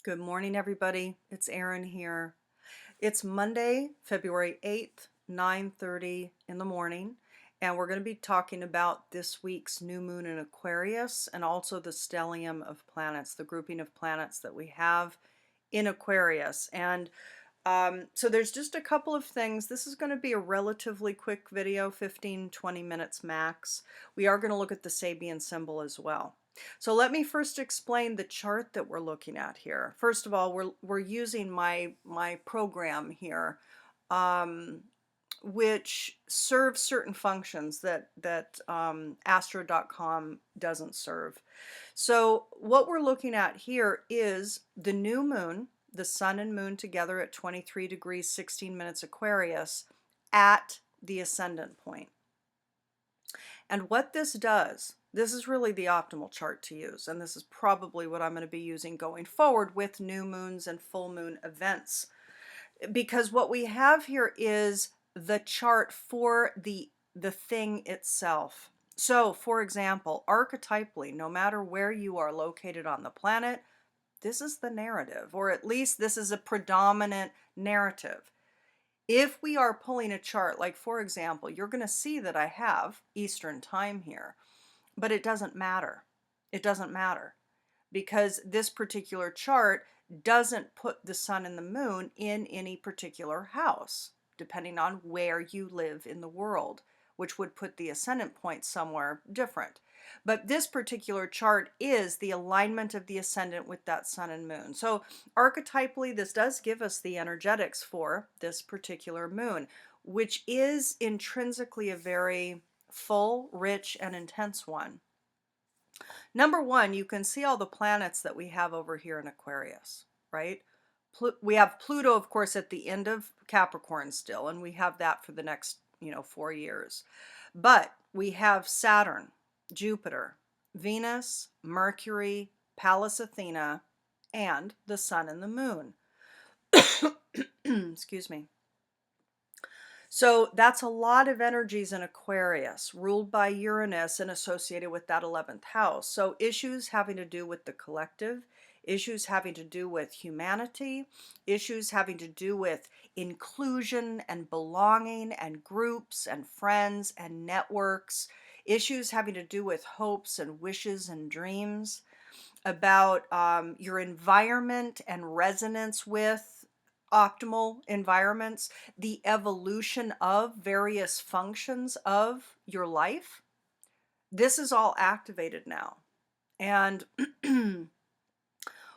Good morning, everybody. It's Erin here. It's Monday, February 8th, 9:30 in the morning, and we're going to be talking about this week's new moon in Aquarius and also the stellium of planets, the grouping of planets that we have in Aquarius. And so there's just a couple of things. This is going to be a relatively quick video, 15-20 minutes max. We are going to look at the Sabian symbol as well. So let me first explain the chart that we're looking at here. First of all, we're using my program here, which serves certain functions that Astro.com doesn't serve. So what we're looking at here is the new moon, the sun and moon together at 23 degrees 16 minutes Aquarius at the ascendant point. And what this does, this is really the optimal chart to use, and this is probably what I'm going to be using going forward with new moons and full moon events. Because what we have here is the chart for the thing itself. So, for example, archetypally, no matter where you are located on the planet, this is the narrative, or at least this is a predominant narrative. If we are pulling a chart, like for example, you're going to see that I have Eastern time here, but it doesn't matter. It doesn't matter because this particular chart doesn't put the sun and the moon in any particular house, depending on where you live in the world, which would put the ascendant point somewhere different. But this particular chart is the alignment of the ascendant with that sun and moon. So archetypally, this does give us the energetics for this particular moon, which is intrinsically a very full, rich, and intense one. Number one, you can see all the planets that we have over here in Aquarius, right? We have Pluto, of course, at the end of Capricorn still, and we have that for the next, 4 years. But we have Saturn, Jupiter, Venus, Mercury, Pallas Athena, and the sun and the moon. Excuse me. So that's a lot of energies in Aquarius, ruled by Uranus and associated with that 11th house. So issues having to do with the collective, issues having to do with humanity, issues having to do with inclusion and belonging and groups and friends and networks, issues having to do with hopes and wishes and dreams, about your environment and resonance with optimal environments, the evolution of various functions of your life. This is all activated now. And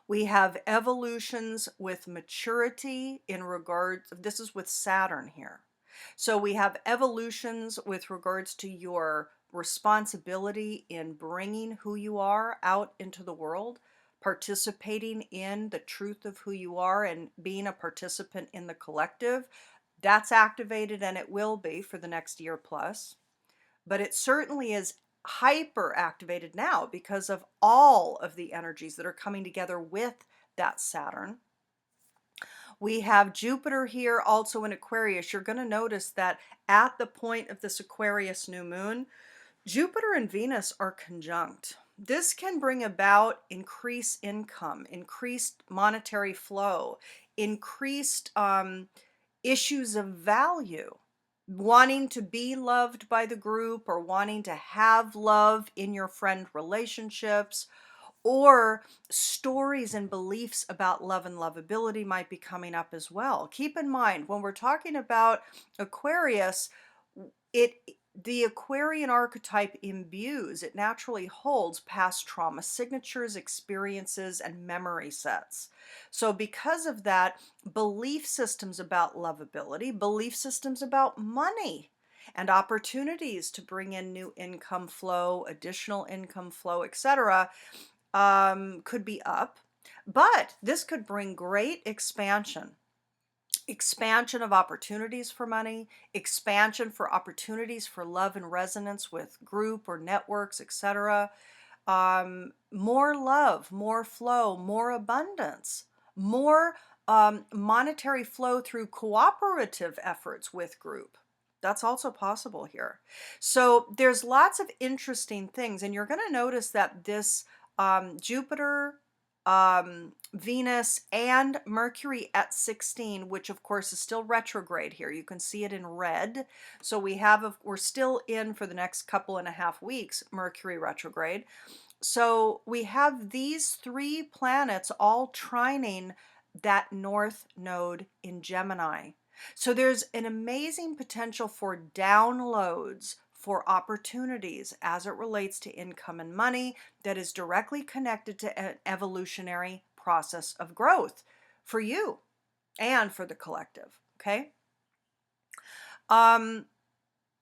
we have evolutions with maturity in regards, this is with Saturn here. So we have evolutions with regards to your responsibility in bringing who you are out into the world, participating in the truth of who you are and being a participant in the collective. That's activated, and it will be for the next year plus. But it certainly is hyper activated now because of all of the energies that are coming together with that Saturn. We have Jupiter here also in Aquarius. You're going to notice that at the point of this Aquarius new moon, Jupiter and Venus are conjunct. This can bring about increased income, increased monetary flow, increased issues of value, wanting to be loved by the group or wanting to have love in your friend relationships, or stories and beliefs about love and lovability might be coming up as well. Keep in mind, when we're talking about Aquarius, the Aquarian archetype imbues, it naturally holds past trauma signatures, experiences, and memory sets. So because of that, belief systems about lovability, belief systems about money, and opportunities to bring in new income flow, additional income flow, etc., could be up. But this could bring great expansion of opportunities for money, expansion for opportunities for love and resonance with group or networks, etc. More love, more flow, more abundance, more monetary flow through cooperative efforts with group. That's also possible here. So there's lots of interesting things, and you're going to notice that this Jupiter Venus and Mercury at 16, which of course is still retrograde here. You can see it in red. So we're still in for the next couple and a half weeks, Mercury retrograde. So we have these three planets all trining that north node in Gemini. So there's an amazing potential for downloads, for opportunities as it relates to income and money that is directly connected to an evolutionary process of growth for you and for the collective. Okay.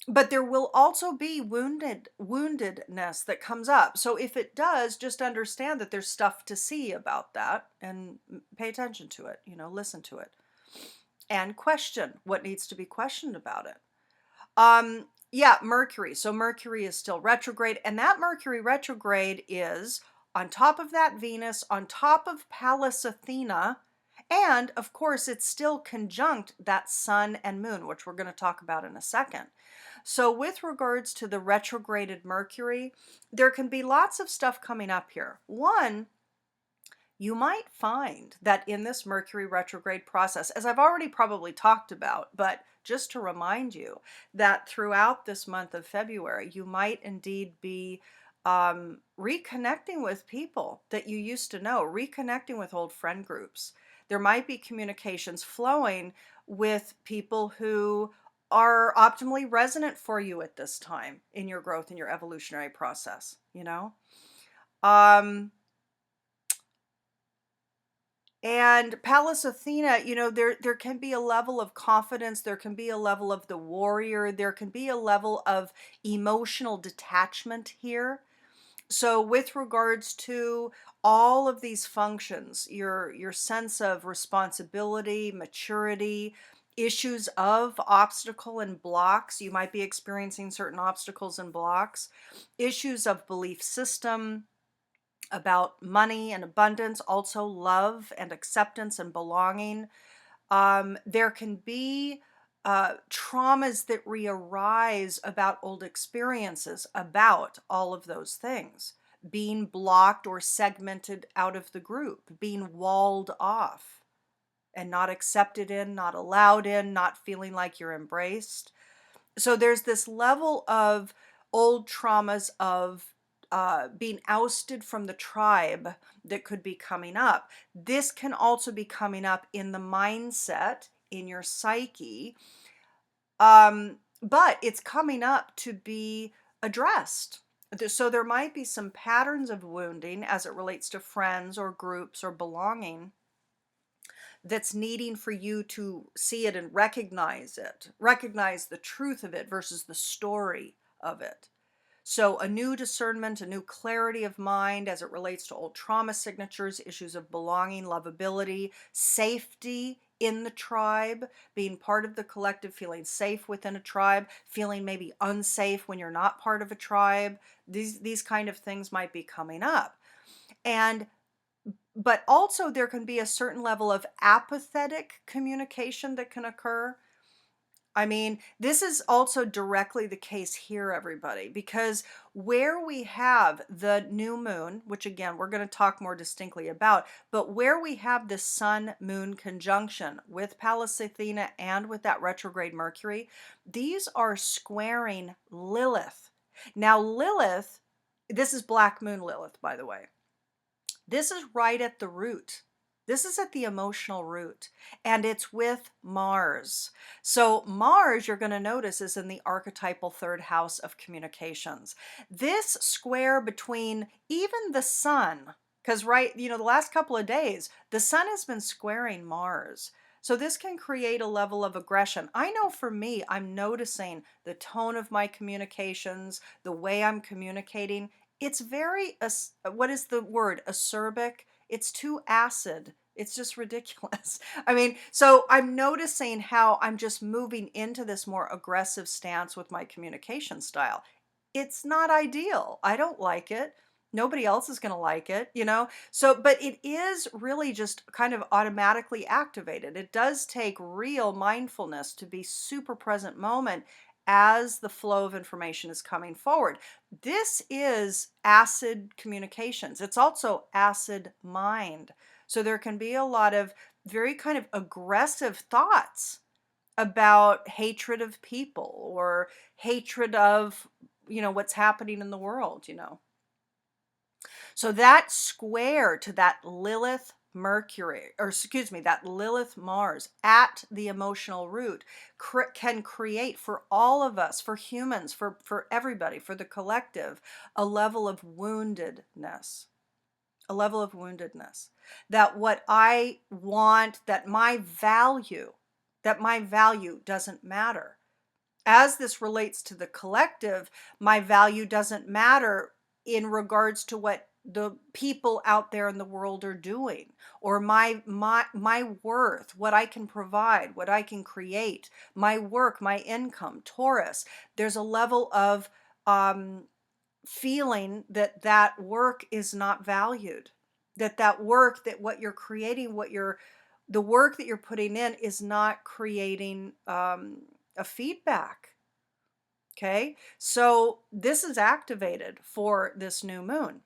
But there will also be woundedness that comes up. So if it does, just understand that there's stuff to see about that and pay attention to it, listen to it and question what needs to be questioned about it. Yeah, Mercury. So Mercury is still retrograde, and that Mercury retrograde is on top of that Venus, on top of Pallas Athena, and of course it's still conjunct that Sun and Moon, which we're going to talk about in a second. So with regards to the retrograded Mercury, there can be lots of stuff coming up here. One, you might find that in this Mercury retrograde process, as I've already probably talked about, but just to remind you that throughout this month of February, you might indeed be reconnecting with people that you used to know, reconnecting with old friend groups. There might be communications flowing with people who are optimally resonant for you at this time in your growth and your evolutionary process, And Pallas Athena, there can be a level of confidence, there can be a level of the warrior, there can be a level of emotional detachment here. So with regards to all of these functions, your sense of responsibility, maturity, issues of obstacle and blocks, you might be experiencing certain obstacles and blocks, issues of belief system, about money and abundance, also love and acceptance and belonging. There can be traumas that re-arise about old experiences, about all of those things, being blocked or segmented out of the group, being walled off and not accepted in, not allowed in, not feeling like you're embraced. So there's this level of old traumas of being ousted from the tribe that could be coming up. This can also be coming up in the mindset, in your psyche, but it's coming up to be addressed. So there might be some patterns of wounding as it relates to friends or groups or belonging that's needing for you to see it and recognize the truth of it versus the story of it. So a new discernment, a new clarity of mind as it relates to old trauma signatures, issues of belonging, lovability, safety in the tribe, being part of the collective, feeling safe within a tribe, feeling maybe unsafe when you're not part of a tribe. These kind of things might be coming up. But also there can be a certain level of apathetic communication that can occur. I mean, this is also directly the case here, everybody, because where we have the new moon, which again, we're going to talk more distinctly about, but where we have the sun-moon conjunction with Pallas Athena and with that retrograde Mercury, these are squaring Lilith. Now, Lilith, this is Black Moon Lilith, by the way. This is right at the root. This is at the emotional root, and it's with Mars. So Mars, you're going to notice, is in the archetypal third house of communications. This square between even the sun, because the last couple of days, the sun has been squaring Mars. So this can create a level of aggression. I know for me, I'm noticing the tone of my communications, the way I'm communicating. It's very, what is the word? Acerbic. It's too acid. It's just ridiculous. I mean, so I'm noticing how I'm just moving into this more aggressive stance with my communication style. It's not ideal. I don't like it. Nobody else is going to like it, So, but it is really just kind of automatically activated. It does take real mindfulness to be super present moment as the flow of information is coming forward. This is acid communications. It's also acid mind. So there can be a lot of very kind of aggressive thoughts about hatred of people or hatred of, what's happening in the world. So that square to that Lilith Mercury, or excuse me, that Lilith Mars at the emotional root can create for all of us, for humans, for everybody, for the collective, a level of woundedness. A level of woundedness. That what I want, that my value doesn't matter. As this relates to the collective, my value doesn't matter in regards to what the people out there in the world are doing, or my worth, what I can provide, what I can create, my work, my income. Taurus, there's a level of feeling that work is not valued, that work, that what you're creating, the work that you're putting in is not creating a feedback. Okay, so this is activated for this new moon.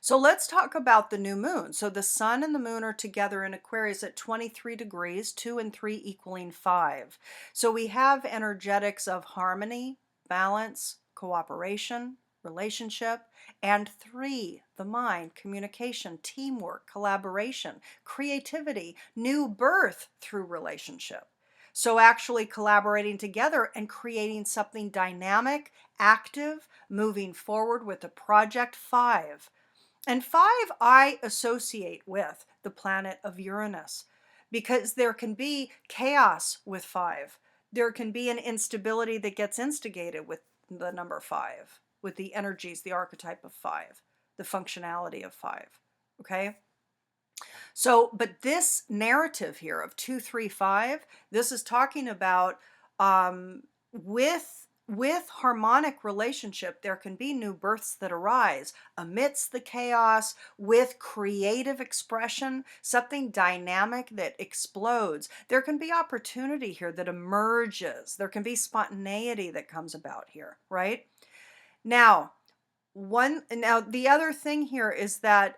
So let's talk about the new moon. So the sun and the moon are together in Aquarius at 23 degrees, 2 and 3 equaling 5. So we have energetics of harmony, balance, cooperation, relationship, and 3, the mind, communication, teamwork, collaboration, creativity, new birth through relationship. So actually collaborating together and creating something dynamic, active, moving forward with a project. 5. And 5 I associate with the planet of Uranus, because there can be chaos with 5. There can be an instability that gets instigated with the number 5, with the energies, the archetype of 5, the functionality of 5. Okay? So, but this narrative here of 235, this is talking about with harmonic relationship, there can be new births that arise amidst the chaos, with creative expression, something dynamic that explodes. There can be opportunity here that emerges. There can be spontaneity that comes about here, right? Now, the other thing here is that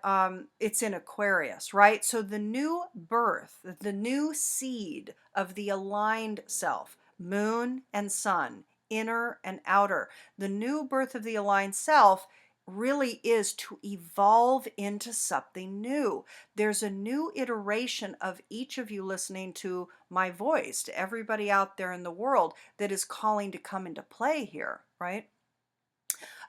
it's in Aquarius, right? So the new birth, the new seed of the aligned self, moon and sun, inner and outer, the new birth of the aligned self really is to evolve into something new. There's a new iteration of each of you listening to my voice, to everybody out there in the world, that is calling to come into play here, right?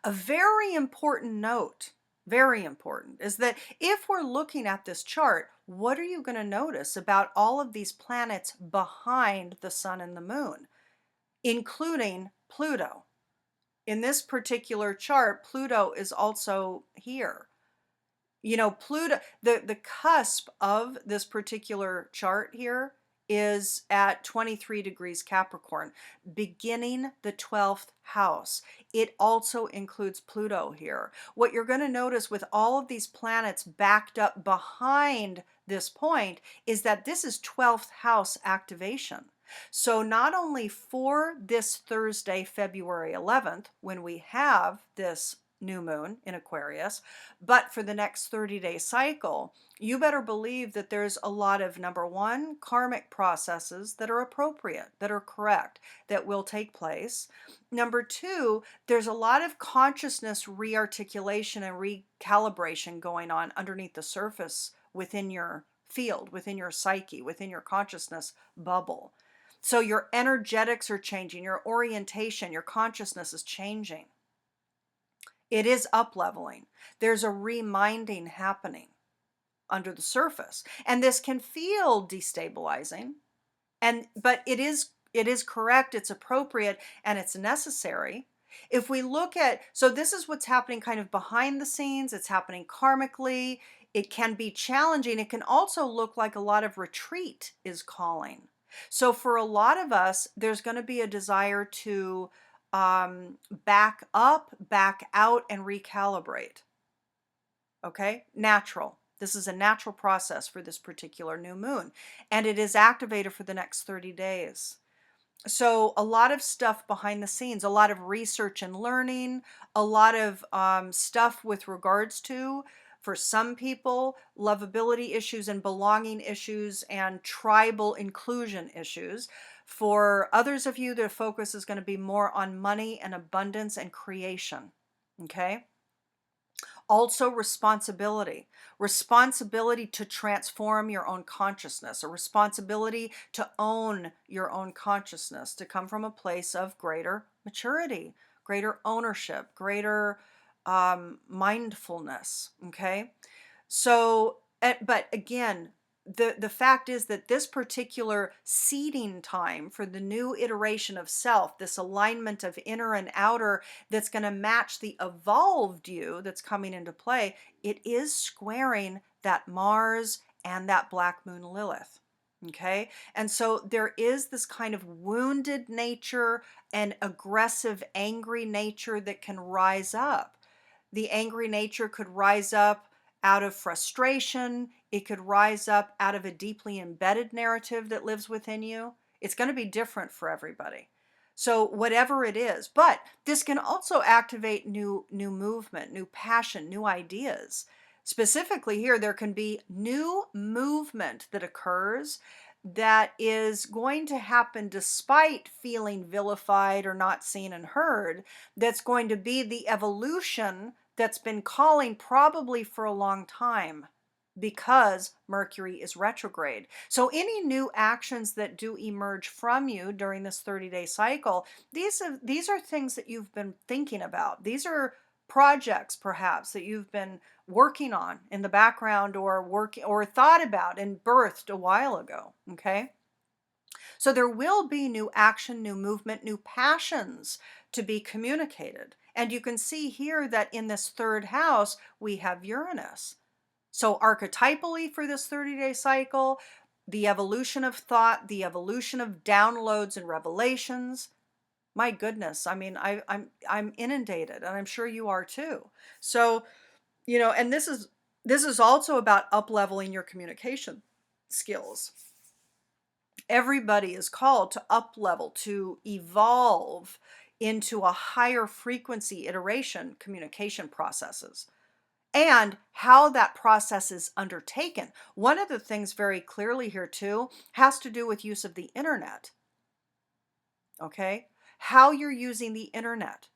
A very important note, very important, is that if we're looking at this chart, what are you going to notice about all of these planets behind the sun and the moon, including Pluto? In this particular chart, Pluto is also here. Pluto, the cusp of this particular chart here is at 23 degrees Capricorn, beginning the 12th house. It also includes Pluto here. What you're going to notice with all of these planets backed up behind this point is that this is 12th house activation. So not only for this Thursday, February 11th, when we have this new moon in Aquarius, but for the next 30-day cycle, you better believe that there's a lot of, number one, karmic processes that are appropriate, that are correct, that will take place. Number two, there's a lot of consciousness rearticulation and recalibration going on underneath the surface within your field, within your psyche, within your consciousness bubble. So your energetics are changing, your orientation, your consciousness is changing. It is up-leveling. There's a reminding happening under the surface. And this can feel destabilizing, but it is correct, it's appropriate, and it's necessary. If we look at, so this is what's happening kind of behind the scenes, it's happening karmically, it can be challenging, it can also look like a lot of retreat is calling. So for a lot of us, there's going to be a desire to back up, back out, and recalibrate. Okay, natural. This is a natural process for this particular new moon, and it is activated for the next 30 days. So a lot of stuff behind the scenes, a lot of research and learning, a lot of stuff with regards to, for some people, lovability issues and belonging issues and tribal inclusion issues. For others of you, the focus is going to be more on money and abundance and creation. Okay. Also, responsibility to transform your own consciousness, a responsibility to own your own consciousness, to come from a place of greater maturity, greater ownership, greater mindfulness. Okay. So, but again, the fact is that this particular seeding time for the new iteration of self, this alignment of inner and outer that's going to match the evolved you that's coming into play, it is squaring that Mars and that black moon Lilith. Okay. And so there is this kind of wounded nature and aggressive, angry nature that can rise up. The angry nature could rise up out of frustration. It could rise up out of a deeply embedded narrative that lives within you. It's going to be different for everybody. So whatever it is, but this can also activate new movement, new passion, new ideas. Specifically here, there can be new movement that occurs that is going to happen despite feeling vilified or not seen and heard. That's going to be the evolution that's been calling probably for a long time, because Mercury is retrograde. So any new actions that do emerge from you during this 30-day cycle, these are things that you've been thinking about. These are projects perhaps that you've been working on in the background, or working or thought about and birthed a while ago. Okay. So there will be new action, new movement, new passions to be communicated. And you can see here that in this third house, we have Uranus. So archetypally for this 30-day cycle, the evolution of thought, the evolution of downloads and revelations. My goodness, I mean, I'm inundated, and I'm sure you are too. So, and this is also about up-leveling your communication skills. Everybody is called to up level, to evolve into a higher frequency iteration communication processes, and how that process is undertaken. One of the things very clearly here too has to do with use of the internet. Okay, how you're using the internet.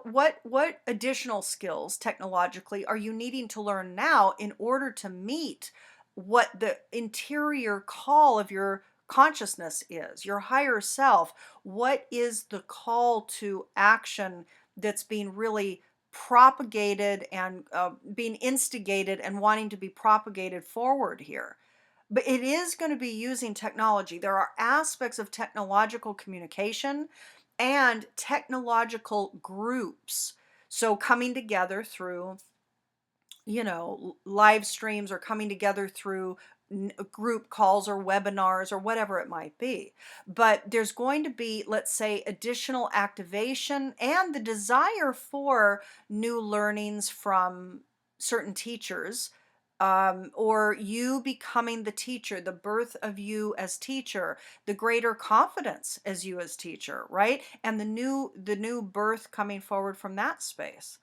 What additional skills technologically are you needing to learn now in order to meet what the interior call of your consciousness is, your higher self? What is the call to action that's being really propagated and being instigated and wanting to be propagated forward here? But it is going to be using technology. There are aspects of technological communication and technological groups. So coming together through, live streams, or coming together through group calls or webinars or whatever it might be. But there's going to be, let's say, additional activation and the desire for new learnings from certain teachers, or you becoming the teacher, the birth of you as teacher, the greater confidence as you as teacher, right? And the new birth coming forward from that space.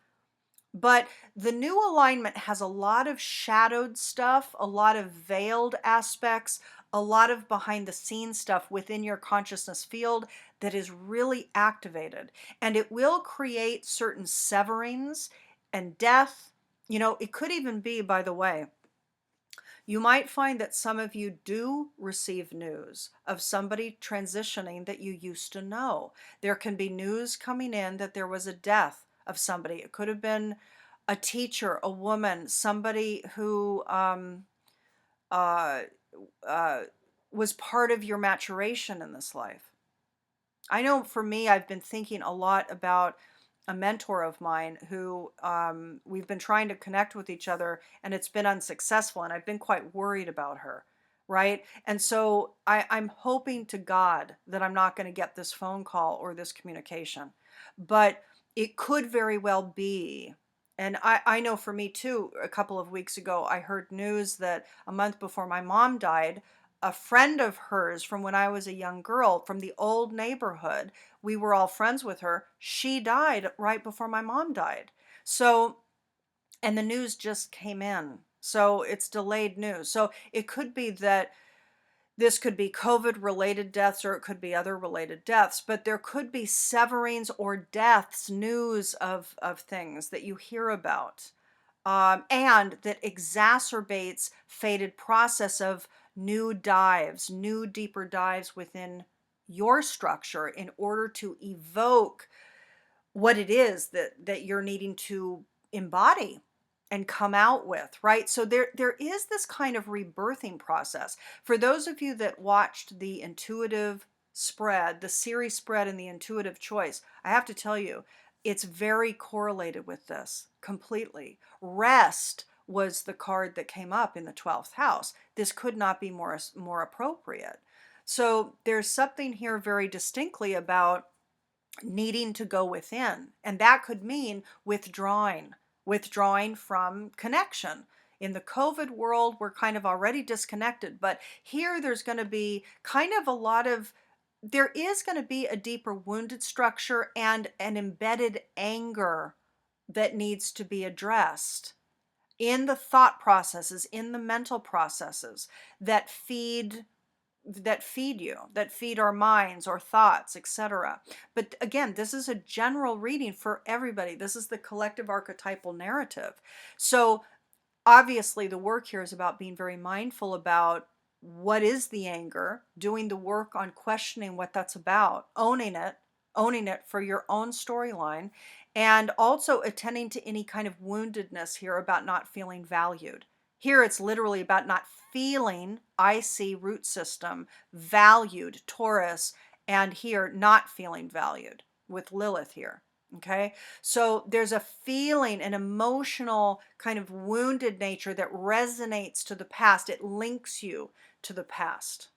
But the new alignment has a lot of shadowed stuff, a lot of veiled aspects, a lot of behind the scenes stuff within your consciousness field that is really activated. And it will create certain severings and death. It could even be, by the way, you might find that some of you do receive news of somebody transitioning that you used to know. There can be news coming in that there was a death of somebody. It could have been a teacher, a woman, somebody who uh, uh, was part of your maturation in this life. I know for me, I've been thinking a lot about a mentor of mine who, we've been trying to connect with each other, and it's been unsuccessful, and I've been quite worried about her, right? And so I'm hoping to God that I'm not going to get this phone call or this communication, but it could very well be. And I know for me too, a couple of weeks ago, I heard news that a month before my mom died, a friend of hers from when I was a young girl from the old neighborhood. We were all friends with her. She died right before my mom died. So, and the news just came in. So it's delayed news. So it could be that this could be COVID related deaths or it could be other related deaths, but there could be severings or deaths, news of things that you hear about. And that exacerbates fated process of new dives, new deeper dives within your structure in order to evoke what it is that you're needing to embody and come out with, right? So there is this kind of rebirthing process. For those of you that watched the intuitive spread, the series spread and the intuitive choice, I have to tell you, it's very correlated with this completely. Rest was the card that came up in the 12th house. This could not be more appropriate. So there's something here very distinctly about needing to go within. And that could mean withdrawing from connection. In the COVID world, we're kind of already disconnected, but here there's going to be kind of there is going to be a deeper wounded structure and an embedded anger that needs to be addressed in the thought processes, in the mental processes that feed you, that feed our minds or thoughts, etc. But again, this is a general reading for everybody. This is the collective archetypal narrative. So obviously the work here is about being very mindful about what is the anger, doing the work on questioning what that's about, owning it for your own storyline, and also attending to any kind of woundedness here about not feeling valued. Here it's literally about not feeling, I see root system, valued, Taurus, and here not feeling valued with Lilith here. Okay, so there's a feeling, an emotional kind of wounded nature that resonates to the past. It links you to the past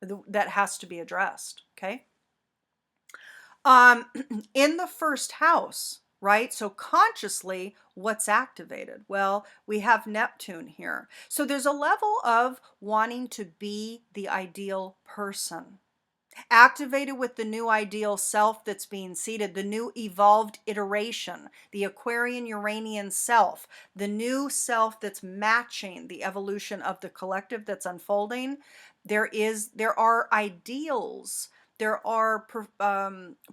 that has to be addressed. Okay. In the first house, right? So consciously, what's activated? Well, we have Neptune here. So there's a level of wanting to be the ideal person, activated with the new ideal self that's being seeded, the new evolved iteration, the Aquarian Uranian self, the new self that's matching the evolution of the collective that's unfolding. There are ideals. There are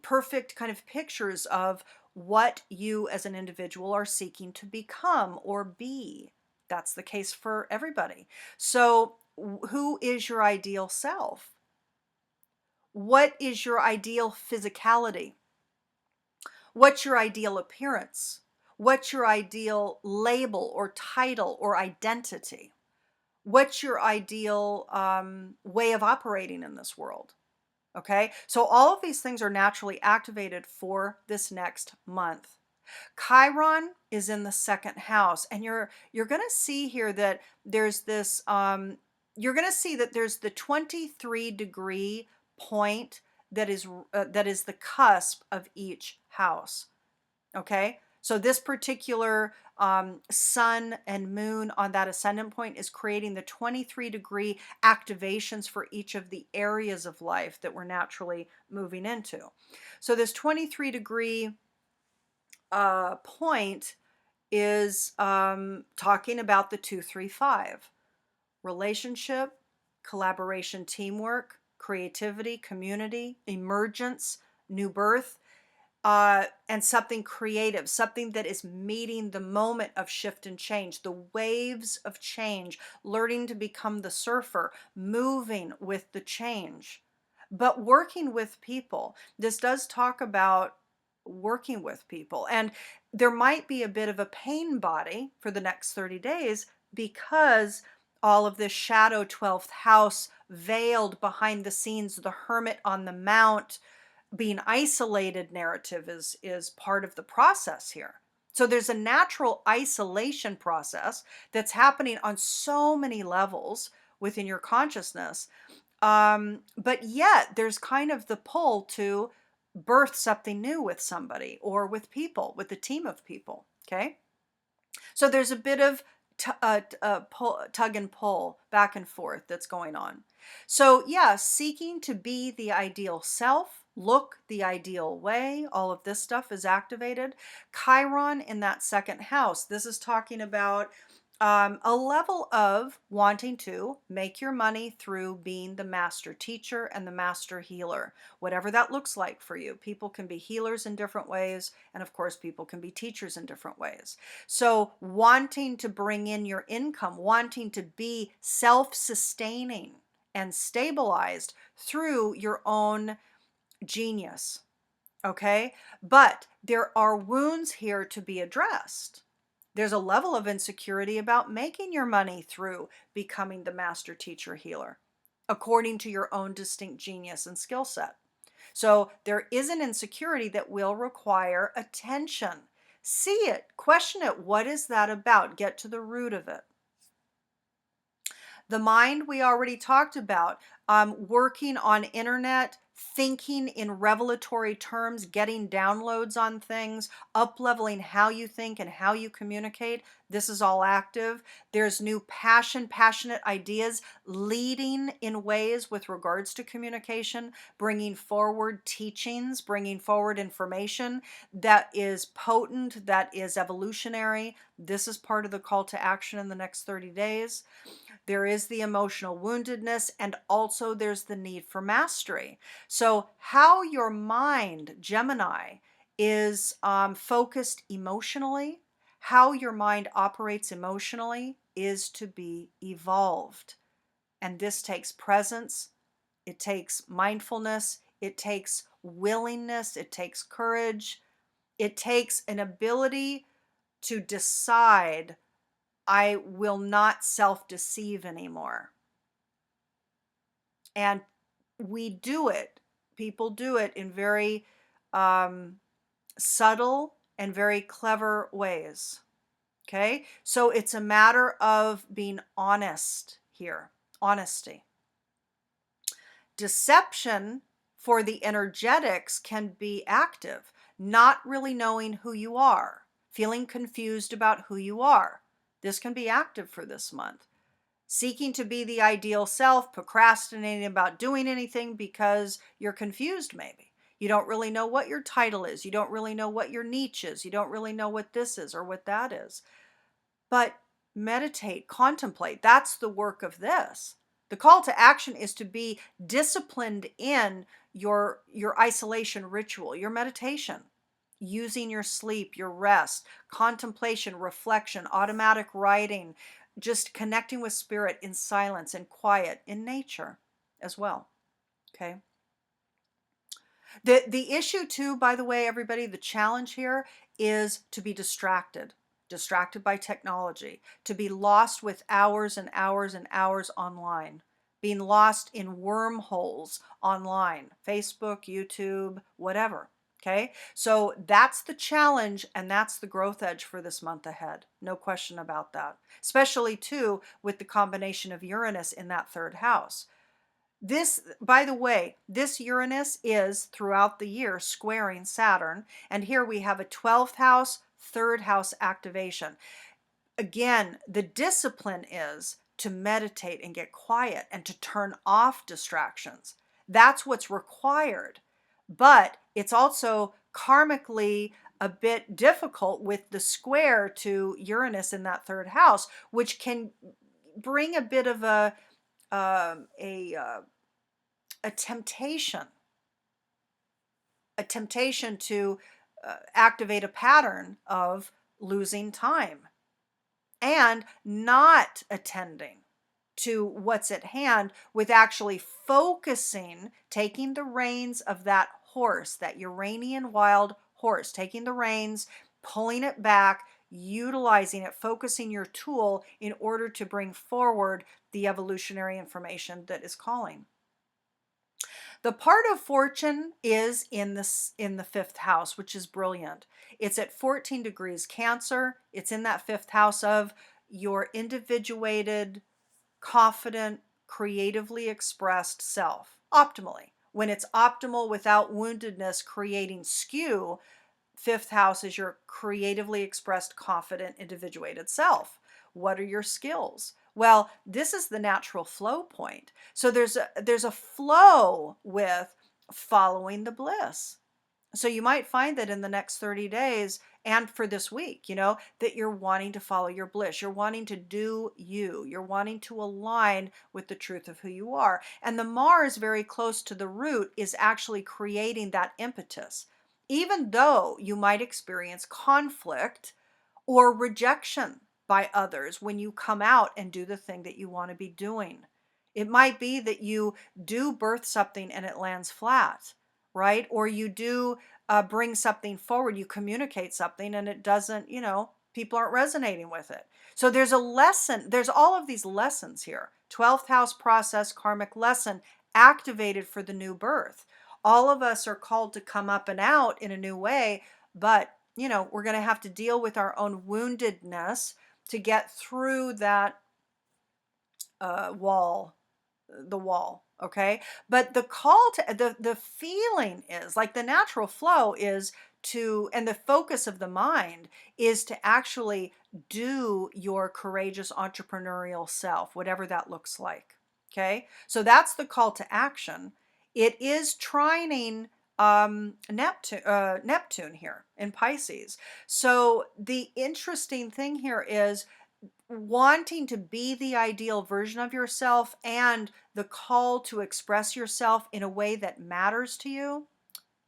perfect kind of pictures of what you as an individual are seeking to become or be. That's the case for everybody. So who is your ideal self? What is your ideal physicality? What's your ideal appearance? What's your ideal label or title or identity? What's your ideal way of operating in this world? Okay, so all of these things are naturally activated for this next month. Chiron is in the second house, and you're going to see here that there's this you're going to see that there's the 23-degree point that is the cusp of each house. Okay, so this particular sun and moon on that ascendant point is creating the 23-degree activations for each of the areas of life that we're naturally moving into. So this 23-degree point is talking about the 2-3-5 relationship, collaboration, teamwork, creativity, community, emergence, new birth, and something creative, something that is meeting the moment of shift and change, the waves of change, learning to become the surfer, moving with the change, but working with people. This does talk about working with people, and there might be a bit of a pain body for the next 30 days because all of this shadow 12th house veiled behind the scenes, the hermit on the mount, being isolated narrative is part of the process here. So there's a natural isolation process that's happening on so many levels within your consciousness. But yet there's kind of the pull to birth something new with somebody or with people, with a team of people. Okay. So there's a bit of tug and pull back and forth that's going on. So, yeah, seeking to be the ideal self, look the ideal way, all of this stuff is activated. Chiron in that second house, this is talking about a level of wanting to make your money through being the master teacher and the master healer, whatever that looks like for you. People can be healers in different ways, and of course, people can be teachers in different ways. So, wanting to bring in your income, wanting to be self sustaining and stabilized through your own genius. Okay. But there are wounds here to be addressed. There's a level of insecurity about making your money through becoming the master teacher healer, according to your own distinct genius and skill set. So there is an insecurity that will require attention. See it, question it. What is that about? Get to the root of it. The mind we already talked about, working on internet, thinking in revelatory terms, getting downloads on things, up-leveling how you think and how you communicate. This is all active. There's new passionate ideas leading in ways with regards to communication, bringing forward teachings, bringing forward information that is potent, that is evolutionary. This is part of the call to action in the next 30 days. There is the emotional woundedness, and also there's the need for mastery. So, how your mind, Gemini, is focused emotionally, how your mind operates emotionally is to be evolved. And this takes presence, it takes mindfulness, it takes willingness, it takes courage, it takes an ability to decide, I will not self-deceive anymore. And we do it. People do it in very subtle and very clever ways. Okay? So it's a matter of being honest here. Honesty. Deception for the energetics can be active. Not really knowing who you are. Feeling confused about who you are. This can be active for this month. Seeking to be the ideal self, procrastinating about doing anything because you're confused maybe. You don't really know what your title is. You don't really know what your niche is. You don't really know what this is or what that is. But meditate, contemplate. That's the work of this. The call to action is to be disciplined in your isolation ritual, your meditation. Using your sleep, your rest, contemplation, reflection, automatic writing, just connecting with spirit in silence and quiet in nature as well. Okay. The issue too, by the way, everybody, the challenge here is to be distracted by technology, to be lost with hours and hours and hours online, being lost in wormholes online, Facebook, YouTube, whatever. Okay, so that's the challenge and that's the growth edge for this month ahead. No question about that. Especially too with the combination of Uranus in that third house. This, by the way, this Uranus is throughout the year squaring Saturn. And here we have a 12th house, third house activation. Again, the discipline is to meditate and get quiet and to turn off distractions. That's what's required. But it's also karmically a bit difficult with the square to Uranus in that third house, which can bring a bit of a temptation to activate a pattern of losing time and not attending to what's at hand with actually focusing, taking the reins of that horse, that Uranian wild horse, taking the reins, pulling it back, utilizing it, focusing your tool in order to bring forward the evolutionary information that is calling. The part of fortune is in the fifth house, which is brilliant. It's at 14 degrees Cancer. It's in that fifth house of your individuated, confident, creatively expressed self, optimally. When it's optimal without woundedness creating skew, fifth house is your creatively expressed, confident, individuated self. What are your skills? Well, this is the natural flow point. So there's a flow with following the bliss. So you might find that in the next 30 days and for this week, that you're wanting to follow your bliss. You're wanting to do you. You're wanting to align with the truth of who you are. And the Mars, very close to the root, is actually creating that impetus. Even though you might experience conflict or rejection by others when you come out and do the thing that you want to be doing. It might be that you do birth something and it lands flat, right? Or you do bring something forward, you communicate something and it doesn't, people aren't resonating with it. So there's a lesson, there's all of these lessons here. 12th house process, karmic lesson activated for the new birth. All of us are called to come up and out in a new way, but we're going to have to deal with our own woundedness to get through that wall, the wall. Okay. But the call to the feeling is like the natural flow is to, and the focus of the mind is to actually do your courageous entrepreneurial self, whatever that looks like. Okay. So that's the call to action. It is trining Neptune here in Pisces. So the interesting thing here is wanting to be the ideal version of yourself and the call to express yourself in a way that matters to you.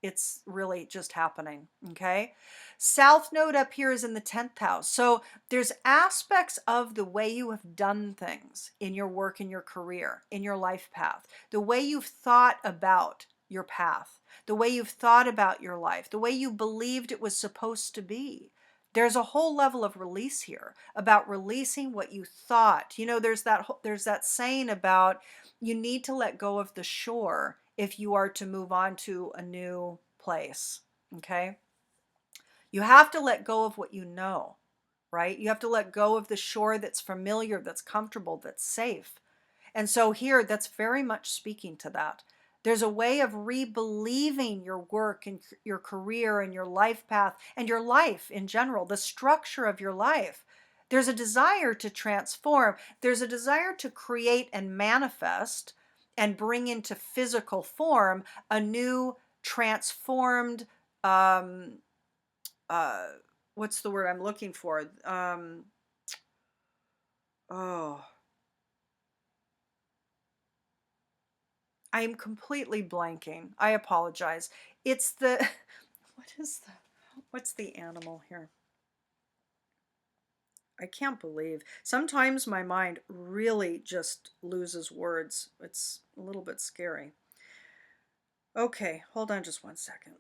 It's really just happening. Okay. South node up here is in the 10th house. So there's aspects of the way you have done things in your work, in your career, in your life path, the way you've thought about your path, the way you've thought about your life, the way you believed it was supposed to be. There's a whole level of release here about releasing what you thought. There's that saying about you need to let go of the shore if you are to move on to a new place. Okay? You have to let go of what you know, right? You have to let go of the shore that's familiar, that's comfortable, that's safe. And so here, that's very much speaking to that. There's a way of re-believing your work and your career and your life path and your life in general, the structure of your life. There's a desire to transform. There's a desire to create and manifest and bring into physical form a new transformed, what's the word I'm looking for? Oh, I am completely blanking. I apologize. It's the, what's the animal here? I can't believe. Sometimes my mind really just loses words. It's a little bit scary. Okay, hold on just one second.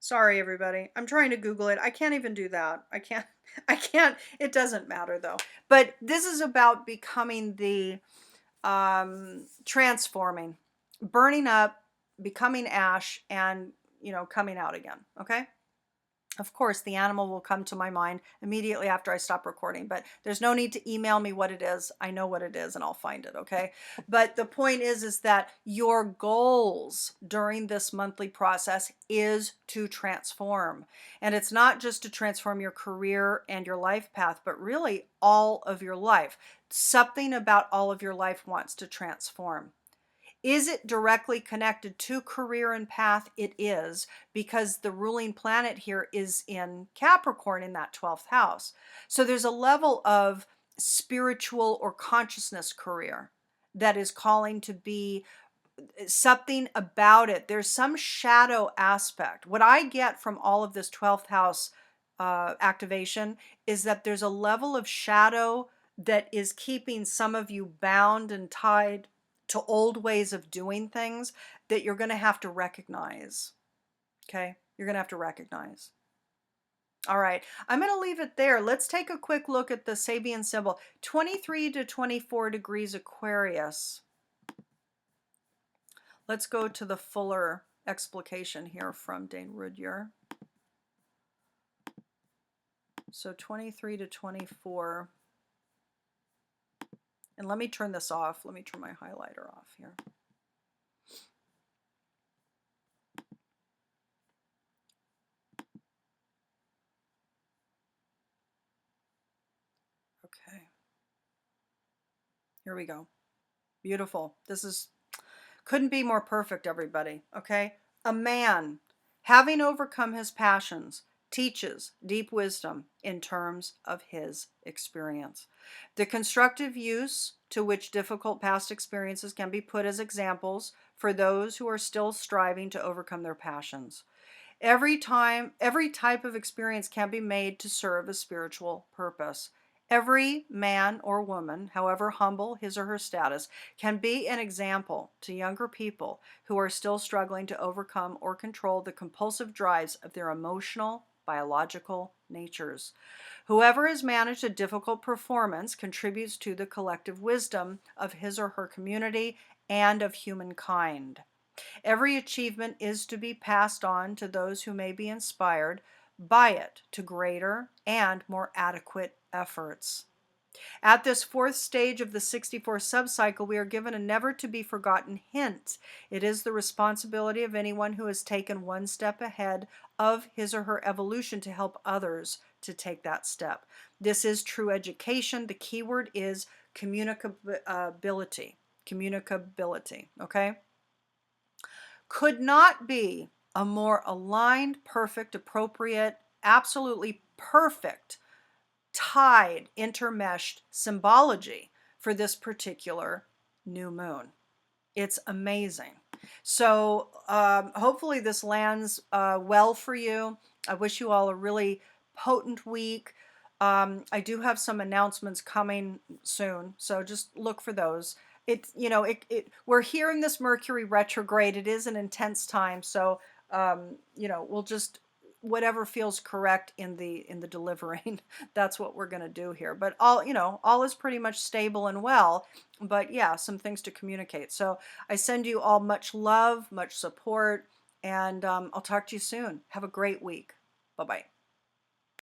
Sorry, everybody. I'm trying to Google it. I can't even do that. I can't. It doesn't matter though. But this is about becoming the transforming, burning up, becoming ash, and coming out again. Okay. Of course, the animal will come to my mind immediately after I stop recording, but there's no need to email me what it is. I know what it is and I'll find it, okay? But the point is that your goals during this monthly process is to transform. And it's not just to transform your career and your life path, but really all of your life. Something about all of your life wants to transform. Is it directly connected to career and path? It is, because the ruling planet here is in Capricorn in that 12th house. So there's a level of spiritual or consciousness career that is calling to be something about it. There's some shadow aspect. What I get from all of this 12th house activation is that there's a level of shadow that is keeping some of you bound and tied to old ways of doing things that you're going to have to recognize. Okay? You're going to have to recognize. All right. I'm going to leave it there. Let's take a quick look at the Sabian symbol. 23 to 24 degrees Aquarius. Let's go to the fuller explication here from Dane Rudyard. So 23 to 24. And let me turn this off. Let me turn my highlighter off here. Okay. Here we go. Beautiful. Couldn't be more perfect, everybody. Okay. A man, having overcome his passions, teaches deep wisdom in terms of his experience. The constructive use to which difficult past experiences can be put as examples for those who are still striving to overcome their passions. Every type of experience can be made to serve a spiritual purpose. Every man or woman, however humble his or her status, can be an example to younger people who are still struggling to overcome or control the compulsive drives of their emotional, biological natures. Whoever has managed a difficult performance contributes to the collective wisdom of his or her community and of humankind. Every achievement is to be passed on to those who may be inspired by it to greater and more adequate efforts. At this fourth stage of the 64 subcycle, we are given a never to be forgotten hint. It is the responsibility of anyone who has taken one step ahead of his or her evolution to help others to take that step. This is true education. The key word is communicability. Communicability, okay? Could not be a more aligned, perfect, appropriate, absolutely perfect, tied, intermeshed symbology for this particular new moon. It's amazing. So hopefully this lands well for you. I wish you all a really potent week. I do have some announcements coming soon, so just look for those. We're here in this Mercury retrograde. It is an intense time, so we'll just whatever feels correct in the delivering. That's what we're going to do here. But all is pretty much stable and well. But yeah, some things to communicate. So I send you all much love, much support, and I'll talk to you soon. Have a great week. Bye bye.